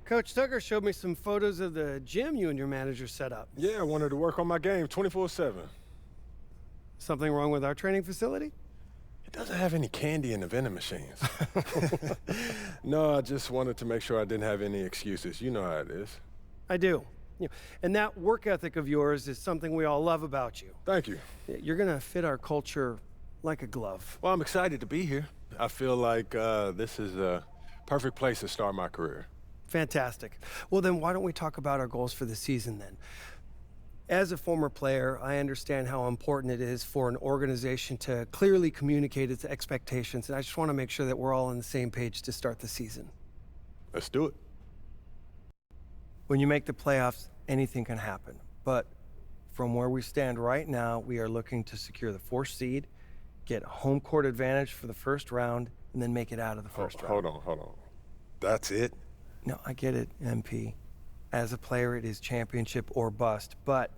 Coach Tucker showed me some photos of the gym you and your manager set up. Yeah, I wanted to work on my game 24/7. Something wrong with our training facility? It doesn't have any candy in the vending machines. No, I just wanted to make sure I didn't have any excuses. You know how it is. I do. And that work ethic of yours is something we all love about you. Thank you. You're gonna fit our culture like a glove. Well, I'm excited to be here. I feel like this is a perfect place to start my career. Fantastic. Well, then why don't we talk about our goals for the season then? As a former player, I understand how important it is for an organization to clearly communicate its expectations, and I just want to make sure that we're all on the same page to start the season. Let's do it. When you make the playoffs, anything can happen. But from where we stand right now, we are looking to secure the 4th seed, get home court advantage for the first round, and then make it out of the first round. Hold on. That's it? No, I get it, MP. As a player, it is championship or bust. But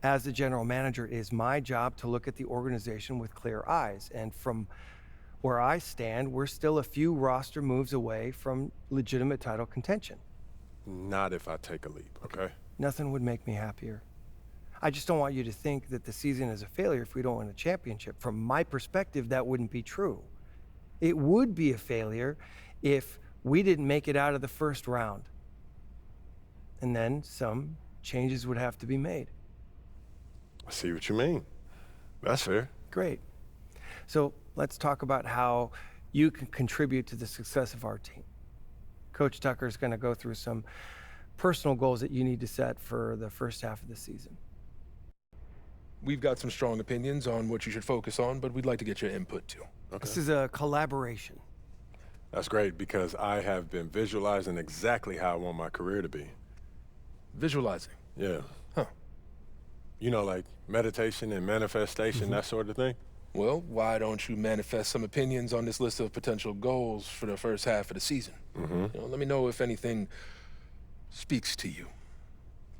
as the general manager, it is my job to look at the organization with clear eyes. And from where I stand, we're still a few roster moves away from legitimate title contention. Not if I take a leap, okay? Nothing would make me happier. I just don't want you to think that the season is a failure if we don't win a championship. From my perspective, that wouldn't be true. It would be a failure if we didn't make it out of the first round. And then some changes would have to be made. I see what you mean. That's fair. Great. So let's talk about how you can contribute to the success of our team. Coach Tucker is going to go through some personal goals that you need to set for the first half of the season. We've got some strong opinions on what you should focus on, but we'd like to get your input too. Okay. This is a collaboration. That's great because I have been visualizing exactly how I want my career to be. Visualizing. Yeah. Huh. You know, like meditation and manifestation, that sort of thing? Well, why don't you manifest some opinions on this list of potential goals for the first half of the season? Let me know if anything speaks to you.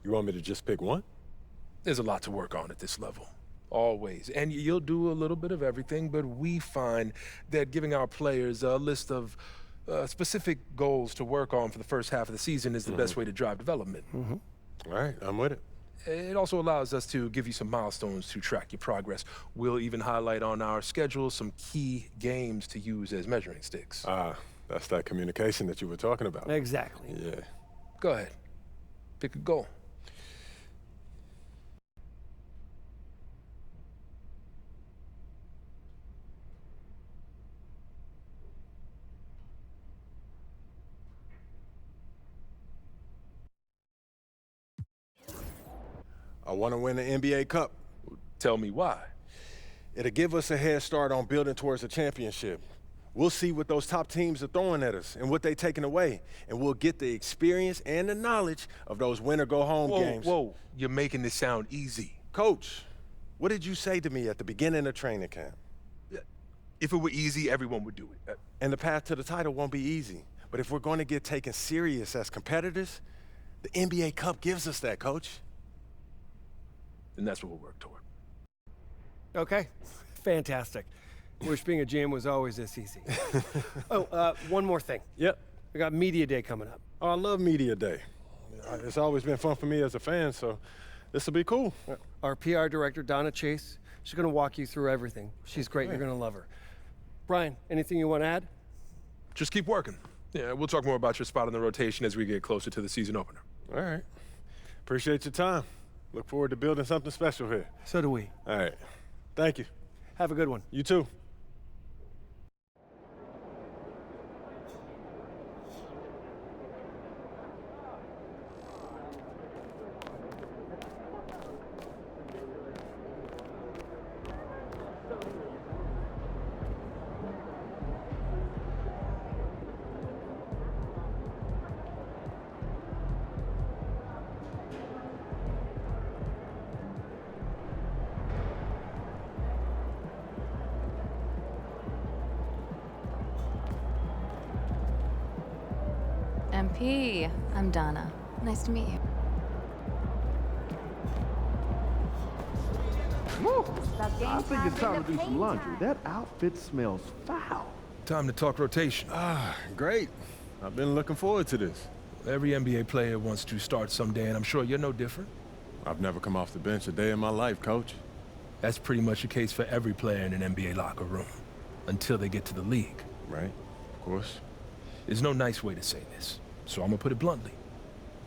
You want me to just pick one? There's a lot to work on at this level. Always. And you'll do a little bit of everything, but we find that giving our players a list of specific goals to work on for the first half of the season is the best way to drive development. All right, I'm with it. It also allows us to give you some milestones to track your progress. We'll even highlight on our schedule some key games to use as measuring sticks. That's that communication that you were talking about. Exactly. Yeah. Go ahead. Pick a goal. I want to win the NBA Cup. Tell me why. It'll give us a head start on building towards a championship. We'll see what those top teams are throwing at us and what they're taking away. And we'll get the experience and the knowledge of those win-or-go-home games. Whoa, you're making this sound easy. Coach, what did you say to me at the beginning of training camp? If it were easy, everyone would do it. And the path to the title won't be easy. But if we're going to get taken serious as competitors, the NBA Cup gives us that, Coach. And that's what we'll work toward. Okay, fantastic. Wish being a GM was always this easy. One more thing. Yep. We got Media Day coming up. Oh, I love Media Day. It's always been fun for me as a fan, so this will be cool. Our PR director, Donna Chase, she's going to walk you through everything. She's great. You're going to love her. Brian, anything you want to add? Just keep working. Yeah, we'll talk more about your spot in the rotation as we get closer to the season opener. All right. Appreciate your time. Look forward to building something special here. So do we. All right. Thank you. Have a good one. You too. MP, I'm Donna. Nice to meet you. Woo! I think it's time to do some laundry. That outfit smells foul. Time to talk rotation. Great. I've been looking forward to this. Every NBA player wants to start someday, and I'm sure you're no different. I've never come off the bench a day in my life, Coach. That's pretty much the case for every player in an NBA locker room, until they get to the league. Right, of course. There's no nice way to say this, so I'm gonna put it bluntly.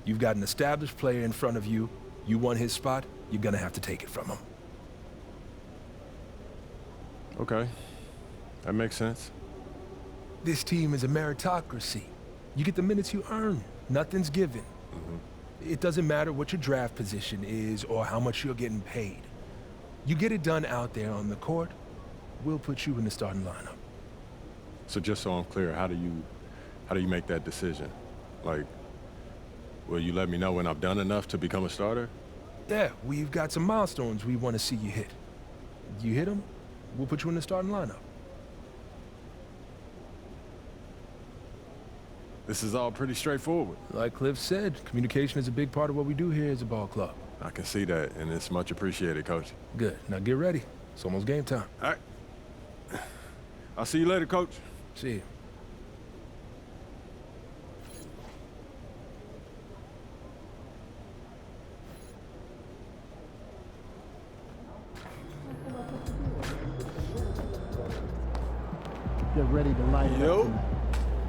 You've got an established player in front of you. You want his spot, you're gonna have to take it from him. Okay, that makes sense. This team is a meritocracy. You get the minutes you earn. Nothing's given. It doesn't matter what your draft position is or how much you're getting paid. You get it done out there on the court, we'll put you in the starting lineup. So just so I'm clear, how do you make that decision? Like, will you let me know when I've done enough to become a starter? Yeah, we've got some milestones we want to see you hit. You hit them, we'll put you in the starting lineup. This is all pretty straightforward. Like Cliff said, communication is a big part of what we do here as a ball club. I can see that, and it's much appreciated, Coach. Good. Now get ready. It's almost game time. All right. I'll see you later, Coach. See you. Get ready to light it up.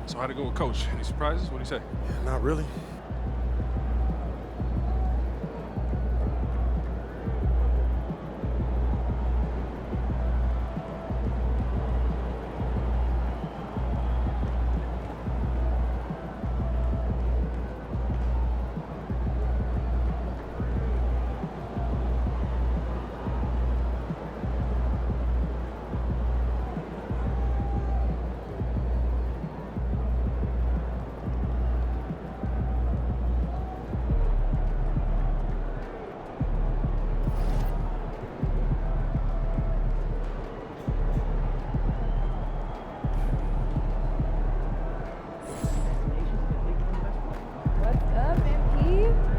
So how'd it go with Coach? Any surprises? What'd he say? Not really. What's up, MP?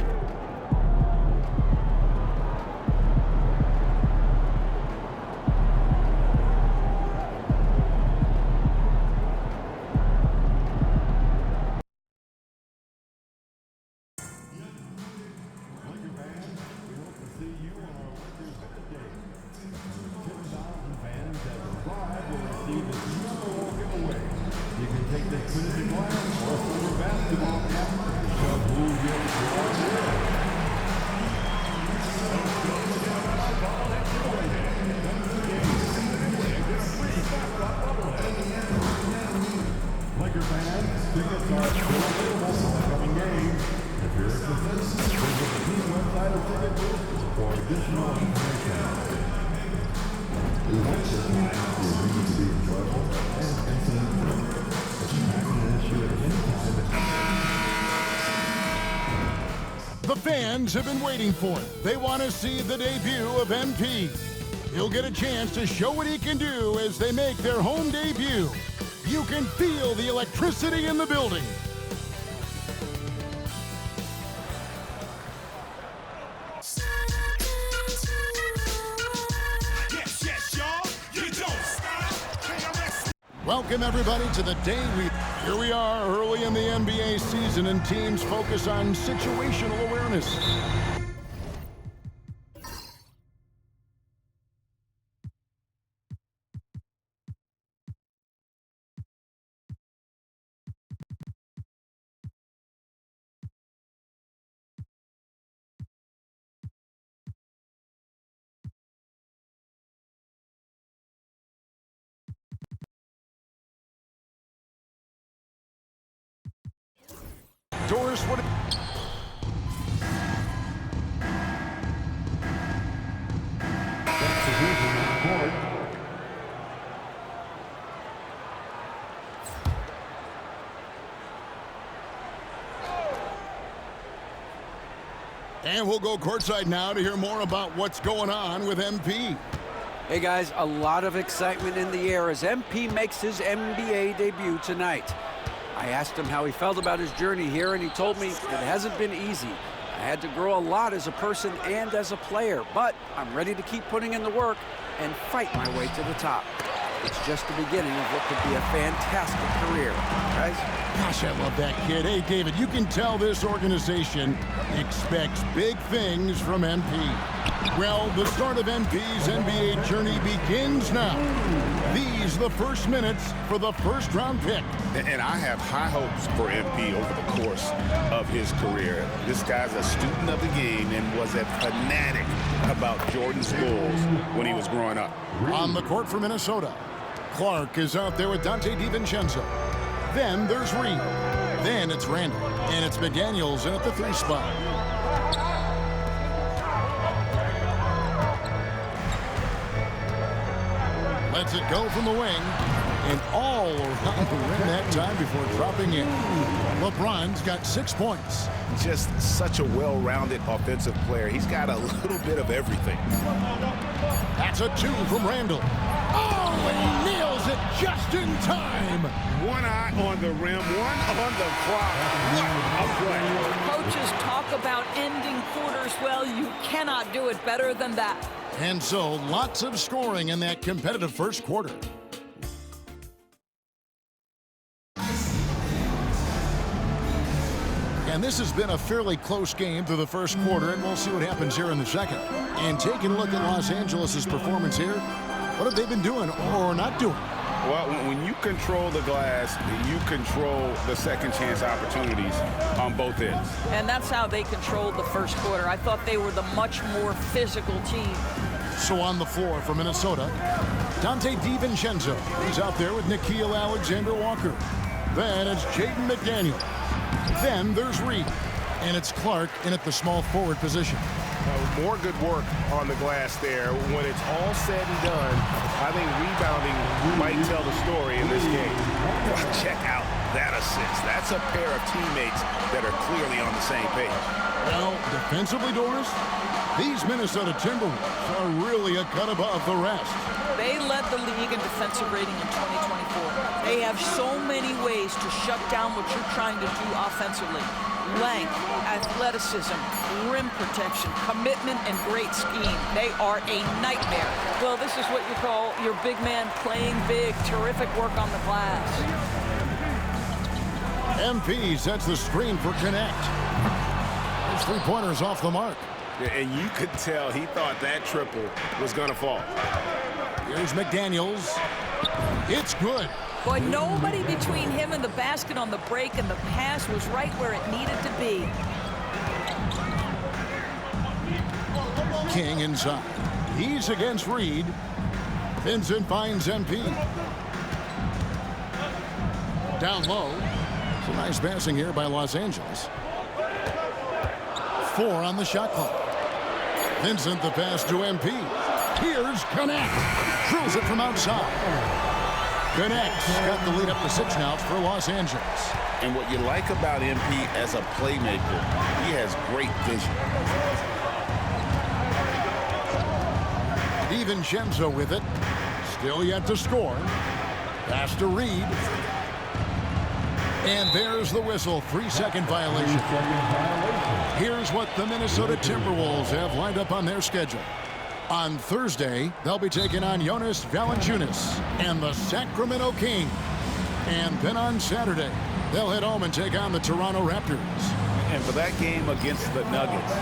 You can take this Trinity glass or silver basketball cap and shove who you're Laker fans, tickets are still available for the coming game. If you're interested, visit the team website or ticket booth for additional information. We hope this match will really be enjoyable and incident-free. This match can issue at any time. The fans have been waiting for it. They want to see the debut of MP. He'll get a chance to show what he can do as they make their home debut. You can feel the electricity in the building. Welcome everybody to the day Here we are early in the NBA season and teams focus on situational awareness. Doris, what? And we'll go courtside now to hear more about what's going on with MP. Hey guys, a lot of excitement in the air as MP makes his NBA debut tonight. I asked him how he felt about his journey here, and he told me it hasn't been easy. I had to grow a lot as a person and as a player, but I'm ready to keep putting in the work and fight my way to the top. It's just the beginning of what could be a fantastic career. Guys? Gosh, I love that kid. Hey, David, you can tell this organization expects big things from MP. Well, the start of MP's NBA journey begins now. These the first minutes for the first-round pick. And I have high hopes for MP over the course of his career. This guy's a student of the game and was a fanatic about Jordan's Bulls when he was growing up. On the court for Minnesota, Clark is out there with Dante DiVincenzo. Then there's Reed. Then it's Randall. And it's McDaniels in at the 3 spot. Lets it go from the wing. And all around the rim that time before dropping in. LeBron's got 6 points. Just such a well-rounded offensive player. He's got a little bit of everything. That's a 2 from Randall. Oh, and he nails it just in time. One eye on the rim, one on the clock. What a play. Coaches talk about ending quarters well. You cannot do it better than that. And so, lots of scoring in that competitive first quarter. And this has been a fairly close game through the first quarter, and we'll see what happens here in the second. And taking a look at Los Angeles' performance here, what have they been doing or not doing? Well, when you control the glass, you control the second chance opportunities on both ends. And that's how they controlled the first quarter. I thought they were the much more physical team. So on the floor for Minnesota, Dante DiVincenzo. He's out there with Nickeil Alexander-Walker. Then it's Jaden McDaniel. Then there's Reed. And it's Clark in at the small forward position. More good work on the glass there. When it's all said and done, I think rebounding might tell the story in this game. Check out that assist. That's a pair of teammates that are clearly on the same page. Well, defensively, Doris, these Minnesota Timberwolves are really a cut above the rest. They led the league in defensive rating in 2024. They have so many ways to shut down what you're trying to do offensively. Length, athleticism, rim protection, commitment, and great scheme. They are a nightmare. Well, this is what you call your big man playing big. Terrific work on the glass. MP sets the screen for Connect. His 3-pointers off the mark. And you could tell he thought that triple was going to fall. Here's McDaniels. It's good. Boy, nobody between him and the basket on the break, and the pass was right where it needed to be. King inside. He's against Reed. Vincent finds MP. Down low. Some nice passing here by Los Angeles. 4 on the shot clock. Vincent the pass to MP. Here's Connect. Drills it from outside. Connect's got the lead up to 6 now for Los Angeles. And what you like about MP as a playmaker, he has great vision. DiVincenzo with it. Still yet to score. Pass to Reed. And there's the whistle. 3-second violation. Here's what the Minnesota Timberwolves have lined up on their schedule. On Thursday, they'll be taking on Jonas Valanciunas and the Sacramento Kings. And then on Saturday, they'll head home and take on the Toronto Raptors. And for that game against the Nuggets,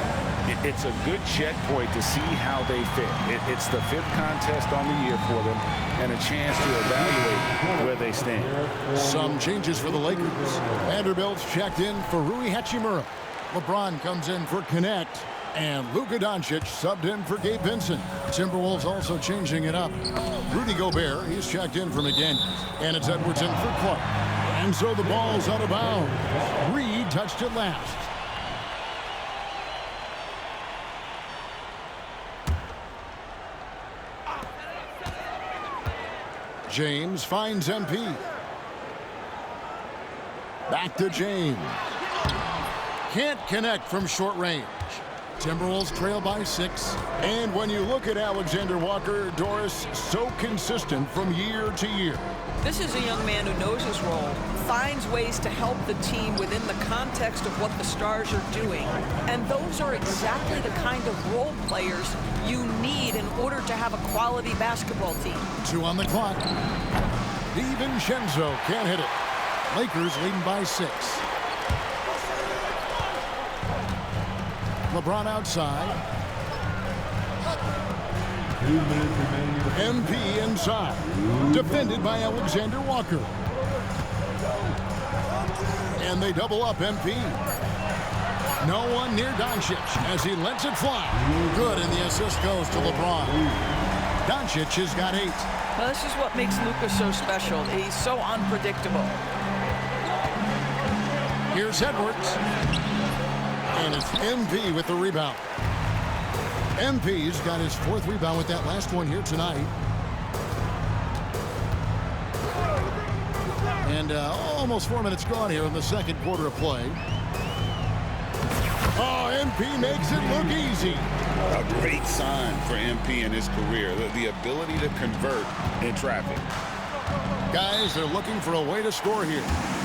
it's a good checkpoint to see how they fit. It's the 5th contest on the year for them and a chance to evaluate where they stand. Some changes for the Lakers. Vanderbilt's checked in for Rui Hachimura. LeBron comes in for Connect. And Luka Doncic subbed in for Gabe Vincent. Timberwolves also changing it up. Rudy Gobert, he's checked in for McDaniels. And it's Edwards in for Clark. And so the ball's out of bounds. Reed touched it last. James finds MP. Back to James. Can't connect from short range. Timberwolves trail by 6. And when you look at Alexander Walker, Doris, so consistent from year to year. This is a young man who knows his role, finds ways to help the team within the context of what the Stars are doing. And those are exactly the kind of role players you need in order to have a quality basketball team. 2 on the clock. DiVincenzo can't hit it. Lakers leading by 6. LeBron outside. 2 minutes remaining. MP inside. Defended by Alexander Walker. And they double up MP. No one near Doncic as he lets it fly. Good, and the assist goes to LeBron. Doncic has got 8. Well, this is what makes Luka so special. He's so unpredictable. Here's Edwards. And it's MP with the rebound. MP's got his 4th rebound with that last one here tonight. And almost 4 minutes gone here in the second quarter of play. Oh, MP makes it look easy. A great sign for MP in his career, the ability to convert in traffic. Guys, they're looking for a way to score here.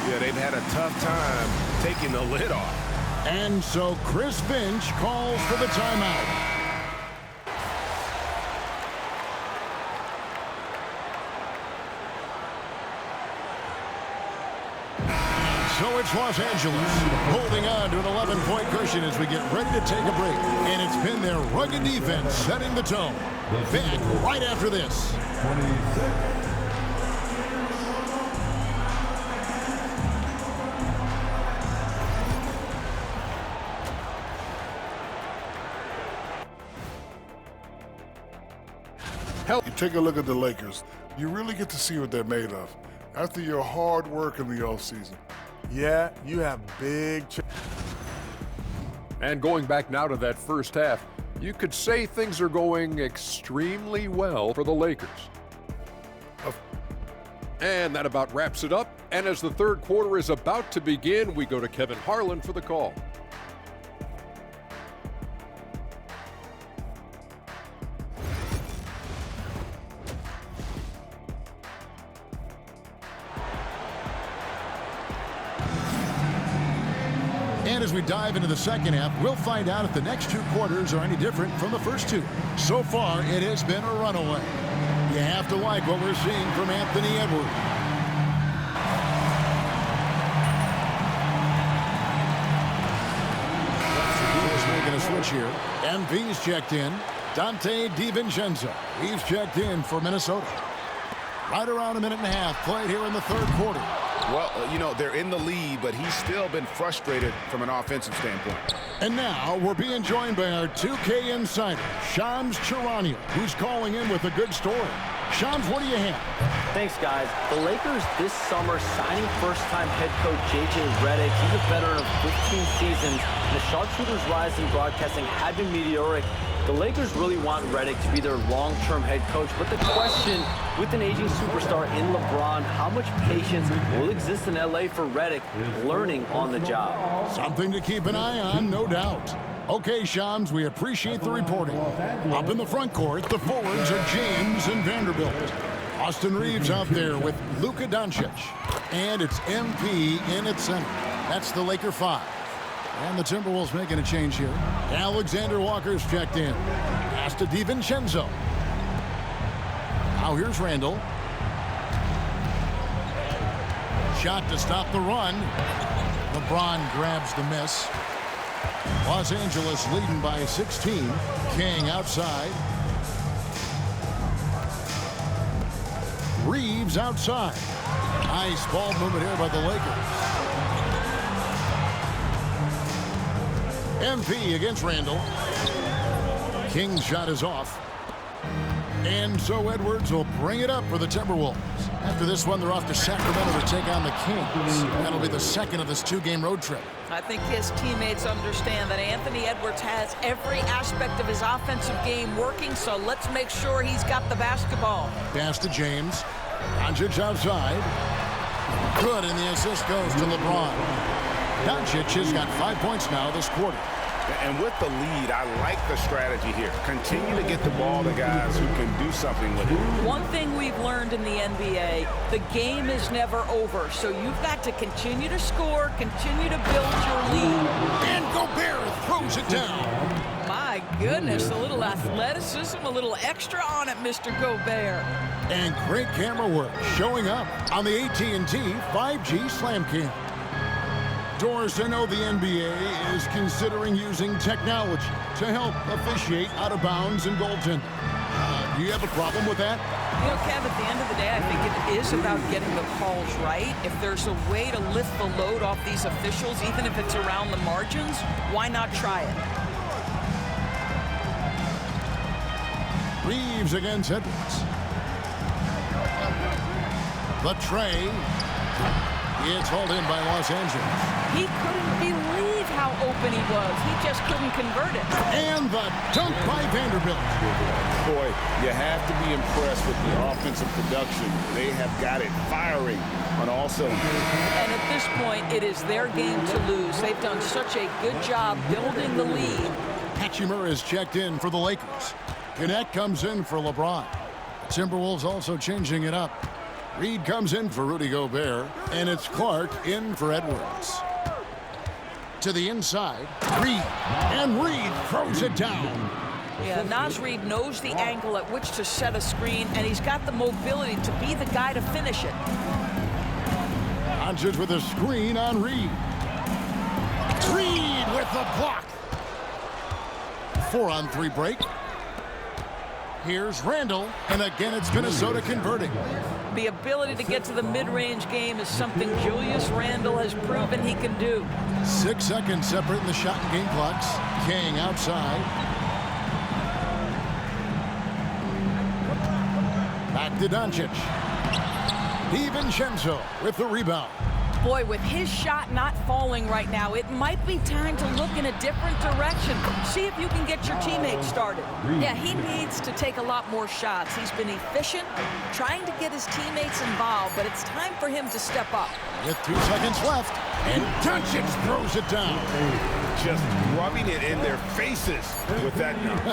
Yeah, they've had a tough time taking the lid off. And so Chris Finch calls for the timeout. So it's Los Angeles holding on to an 11-point cushion as we get ready to take a break. And it's been their rugged defense setting the tone. Back right after this. 26. You take a look at the Lakers, you really get to see what they're made of. After your hard work in the offseason. Yeah, you have big... And going back now to that first half, you could say things are going extremely well for the Lakers. And that about wraps it up. And as the third quarter is about to begin, we go to Kevin Harlan for the call. And as we dive into the second half, we'll find out if the next 2 quarters are any different from the first 2. So far, it has been a runaway. You have to like what we're seeing from Anthony Edwards. He's making a switch here. MP's checked in. Dante DiVincenzo. He's checked in for Minnesota. Right around a minute and a half played here in the third quarter. Well, you know, they're in the lead, but he's still been frustrated from an offensive standpoint. And now we're being joined by our 2K insider, Shams Charania, who's calling in with a good story. Shams, what do you have? Thanks, guys. The Lakers this summer signing first-time head coach J.J. Redick. He's a veteran of 15 seasons. And the sharpshooter's rise in broadcasting had been meteoric. The Lakers really want Redick to be their long-term head coach, but the question, with an aging superstar in LeBron, how much patience will exist in LA for Redick learning on the job? Something to keep an eye on, no doubt. Okay, Shams, we appreciate the reporting. Up in the front court, the forwards are James and Vanderbilt. Austin Reeves out there with Luka Doncic. And it's MP in at center. That's the Laker 5. And the Timberwolves making a change here. Alexander Walker's checked in. Pass to DiVincenzo. Now here's Randall. Shot to stop the run. LeBron grabs the miss. Los Angeles leading by 16. King outside. Reeves outside. Nice ball movement here by the Lakers. MP against Randall. King's shot is off. And so Edwards will bring it up for the Timberwolves. After this one, they're off to Sacramento to take on the Kings. That'll be the second of this 2-game road trip. I think his teammates understand that Anthony Edwards has every aspect of his offensive game working, so let's make sure he's got the basketball. Pass to James. Doncic outside. Good, and the assist goes to LeBron. Doncic has got 5 points now this quarter. And with the lead, I like the strategy here. Continue to get the ball to guys who can do something with it. One thing we've learned in the NBA, the game is never over. So you've got to continue to score, continue to build your lead. And Gobert throws it down. My goodness, a little athleticism, a little extra on it, Mr. Gobert. And great camera work showing up on the AT&T 5G Slam Cam. Doris, I know the NBA is considering using technology to help officiate out of bounds and goaltending. Do you have a problem with that? You know, Kev, at the end of the day, I think it is about getting the calls right. If there's a way to lift the load off these officials, even if it's around the margins, why not try it? Reeves against Edwards. The tray. It's hauled in by Los Angeles. He couldn't believe how open he was. He just couldn't convert it. And the dunk by Vanderbilt. Boy, you have to be impressed with the offensive production. They have got it firing on all cylinders. And at this point, it is their game to lose. They've done such a good job building the lead. Hatchimer is checked in for the Lakers. Gannett comes in for LeBron. The Timberwolves also changing it up. Reed comes in for Rudy Gobert, and it's Clark in for Edwards. To the inside, Reed, and Reed throws it down. Yeah, Naz Reid knows the angle at which to set a screen, and he's got the mobility to be the guy to finish it. Doncic with a screen on Reed. Reed with the block. 4-on-3 break. Here's Randall, and again it's Minnesota converting. The ability to get to the mid-range game is something Julius Randle has proven he can do. 6 seconds separating the shot and game clocks. King outside. Back to Doncic. DiVincenzo with the rebound. Boy, with his shot not falling right now, it might be time to look in a different direction. See if you can get your teammates started. Yeah, he needs to take a lot more shots. He's been efficient, trying to get his teammates involved, but it's time for him to step up. With 2 seconds left, and Doncic throws it down. Just rubbing it in their faces with that number.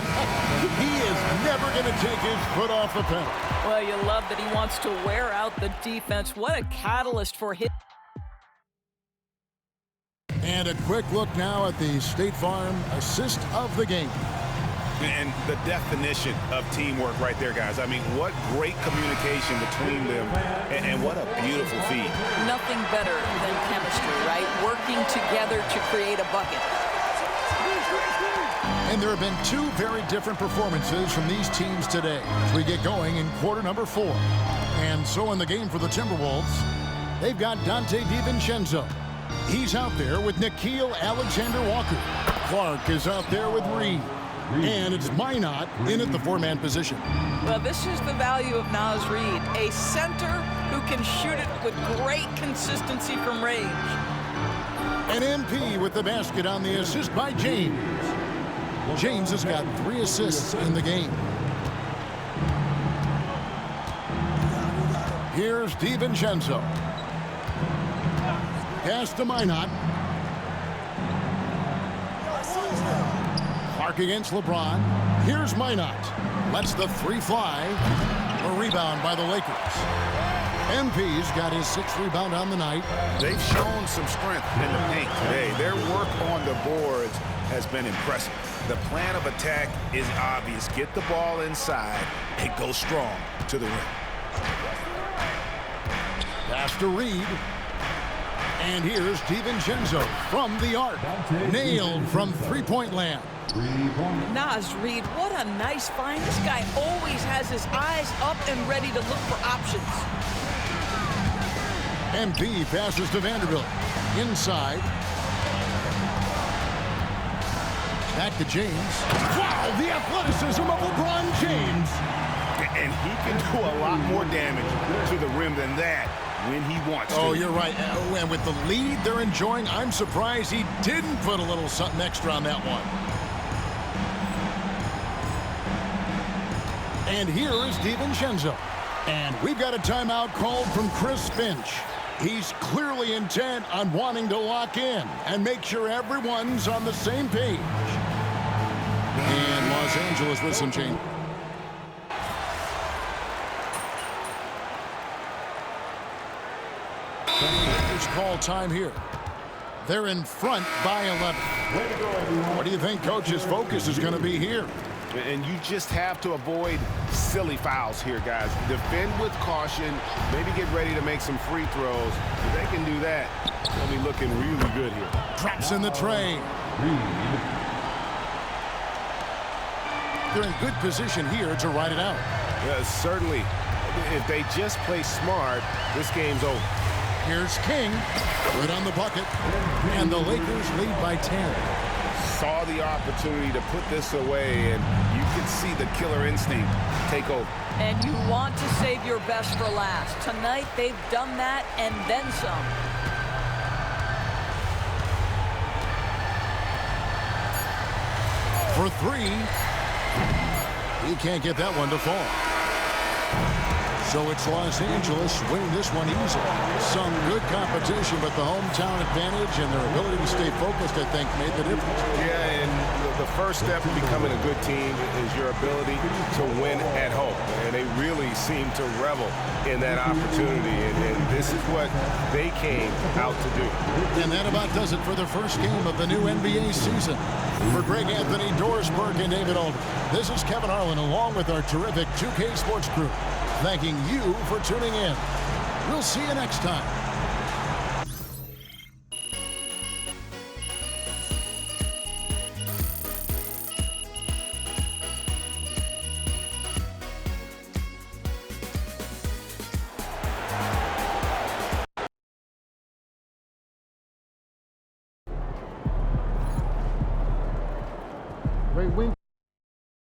He is never going to take his foot off the pedal. Well, you love that he wants to wear out the defense. What a catalyst for his... And a quick look now at the State Farm assist of the game. And the definition of teamwork right there, guys. I mean, what great communication between them, and what a beautiful feed. Nothing better than chemistry, right? Working together to create a bucket. And there have been 2 very different performances from these teams today as we get going in quarter number 4. And so in the game for the Timberwolves, they've got Donte DiVincenzo. He's out there with Nickeil Alexander-Walker. Clark is out there with Reed. And it's Minot in at the 4-man position. Well, this is the value of Naz Reid, a center who can shoot it with great consistency from range. And MP with the basket on the assist by James. James has got 3 assists in the game. Here's DiVincenzo. Pass to Minot. Clark against LeBron. Here's Minot. Lets the 3 fly. A rebound by the Lakers. MP's got his 6th rebound on the night. They've shown some strength in the paint today. Their work on the boards has been impressive. The plan of attack is obvious. Get the ball inside and go strong to the rim. Pass to Reed. And here's DiVincenzo from the arc. Nailed from 3-point land. Naz Reid, what a nice find. This guy always has his eyes up and ready to look for options. MP passes to Vanderbilt. Inside. Back to James. Wow, the athleticism of LeBron James. And he can do a lot more damage to the rim than that when he wants to. Oh, you're right. And with the lead they're enjoying, I'm surprised he didn't put a little something extra on that one. And here is DiVincenzo. And we've got a timeout called from Chris Finch. He's clearly intent on wanting to lock in and make sure everyone's on the same page. Los Angeles with some change. Lakers call time here. They're in front by 11. What do you think Coach's focus is going to be here? And you just have to avoid silly fouls here, guys. Defend with caution. Maybe get ready to make some free throws. If they can do that, they'll be looking really good here. Drops in the tray. They're in good position here to ride it out. Yeah, certainly. If they just play smart, this game's over. Here's King. Good on the bucket. And the Lakers lead by 10. Saw the opportunity to put this away, and you can see the killer instinct take over. And you want to save your best for last. Tonight, they've done that and then some. For three. He can't get that one to fall. So it's Los Angeles winning this one easily. Some good competition, but the hometown advantage and their ability to stay focused, I think, made the difference. Yeah, and the first step in becoming a good team is your ability to win at home. And they really seem to revel in that opportunity. And this is what they came out to do. And that about does it for the first game of the new NBA season. For Greg Anthony, Doris Burke, and David Aldridge, this is Kevin Harlan along with our terrific 2K Sports crew, thanking you for tuning in. We'll see you next time.